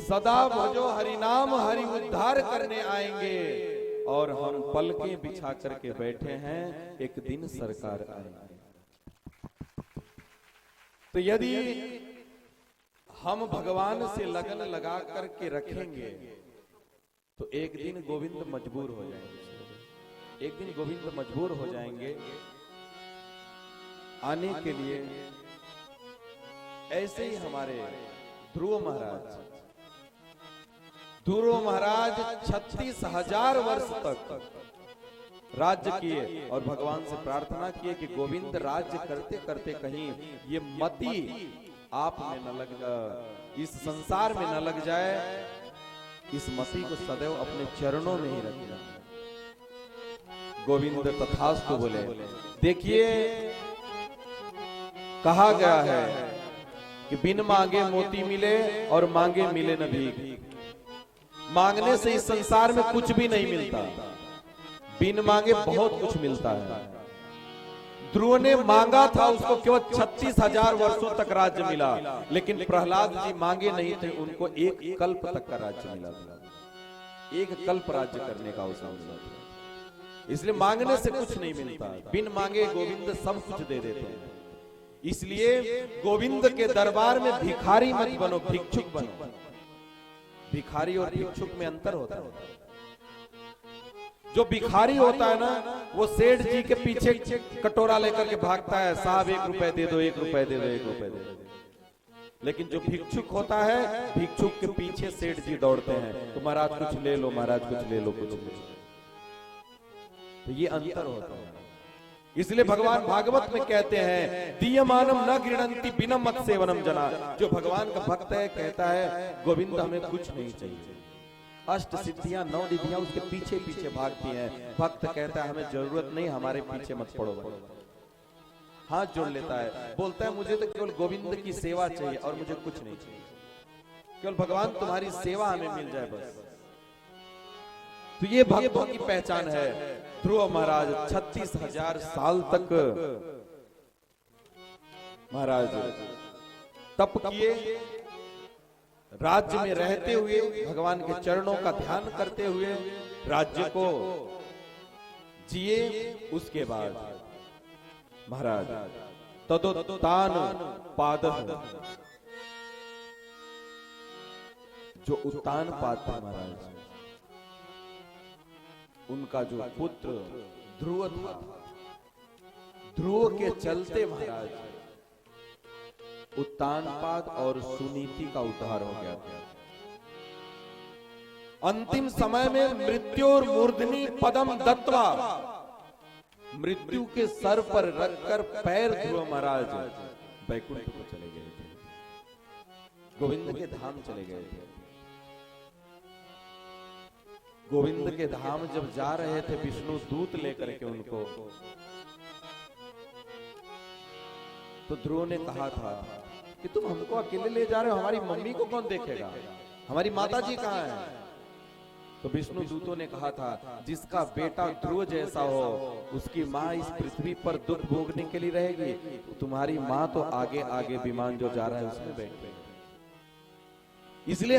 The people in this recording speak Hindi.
सदा भजो हरिनाम, हरि उद्धार करने आएंगे। और हम पलकें बिछा करके बैठे हैं, एक दिन सरकार आएंगे। तो यदि हम भगवान से लगन लगा करके रखेंगे तो एक दिन गोविंद मजबूर हो जाएंगे, एक दिन गोविंद मजबूर हो जाएंगे आने के लिए। ऐसे ही हमारे ध्रुव महाराज 36,000 वर्ष तक राज्य किए और भगवान से प्रार्थना किए कि गोविंद राज्य करते करते कहीं ये मति आप में न लग जाए, इस संसार में न लग जाए, इस मति को सदैव अपने चरणों में ही रखना। गोविंद तथास्तु बोले। देखिए कहा गया है कि बिन मांगे मोती मिले और मांगे मिले न भीख। मांगने से इस संसार में कुछ भी नहीं मिलता, बिन मांगे बहुत कुछ मिलता है। ध्रुव ने मांगा था, उसको केवल 36,000 वर्षों तक राज्य मिला, लेकिन प्रहलाद जी मांगे नहीं थे, उनको एक कल्प तक का राज्य मिला था, एक कल्प राज्य करने का अवसर मिला था। इसलिए मांगने से कुछ नहीं मिलता, बिन मांगे गोविंद सब कुछ दे देते हैं। इसलिए गोविंद के दरबार में भिखारी मत बनो, भिक्षुक बनो। भिखारी और भिक्षुक में अंतर होता है। जो भिखारी होता है ना, वो सेठ जी के पीछे कटोरा लेकर के भागता है, साहब 1 रुपए दे दो, 1 रुपए दे दो, 1 रुपए दे दो। लेकिन जो भिक्षुक होता है, भिक्षुक के पीछे सेठ जी दौड़ते हैं, तो महाराज कुछ ले लो, महाराज कुछ ले लो, कुछ ले लो। तो ये अंतर होता है। इसलिए भगवान भागवत में कहते हैं, दीयमानम न गृणंति बिना मत सेवनम जना। जो भगवान का भक्त है कहता है गोविंद हमें कुछ नहीं चाहिए, 8 सिद्धियां 9 निधियां उसके पीछे पीछे भागती हैं। भक्त कहता है हमें जरूरत नहीं, हमारे पीछे मत पड़ो। हाथ जोड़ लेता है, बोलता है मुझे तो केवल गोविंद की सेवा चाहिए और मुझे कुछ नहीं चाहिए, केवल भगवान तुम्हारी सेवा हमें मिल जाए बस। तो ये भक्तों की पहचान है। ध्रुव महाराज 36,000 साल तक महाराज तप किए, राज्य में रहते हुए भगवान के चरणों का ध्यान करते हुए राज्य को जिए। उसके बाद महाराज तदोत्तान पादः, जो उत्तान पाद थे महाराज, उनका जो पुत्र ध्रुव था, ध्रुव के चलते महाराज उत्तानपाद और सुनीति का उद्धार हो गया था। अंतिम समय में मृत्योर मूर्धनि पदम दत्वा, मृत्यु के सर पर रखकर पैर ध्रुव महाराज वैकुंठ को चले गए थे, गोविंद के धाम चले गए थे। गोविंद के धाम जब जा रहे थे, विष्णु दूत लेकर के उनको, तो ध्रुव ने कहा था कि तुम हमको अकेले ले जा रहे हो, हमारी मम्मी को कौन देखेगा, हमारी माता जी कहाँ है? तो विष्णु दूतों ने कहा था जिसका बेटा ध्रुव जैसा हो, उसकी माँ इस पृथ्वी पर दुख भोगने के लिए रहेगी, तुम्हारी माँ तो आगे आगे विमान जो जा रहा है उसमें बैठ गई। इसलिए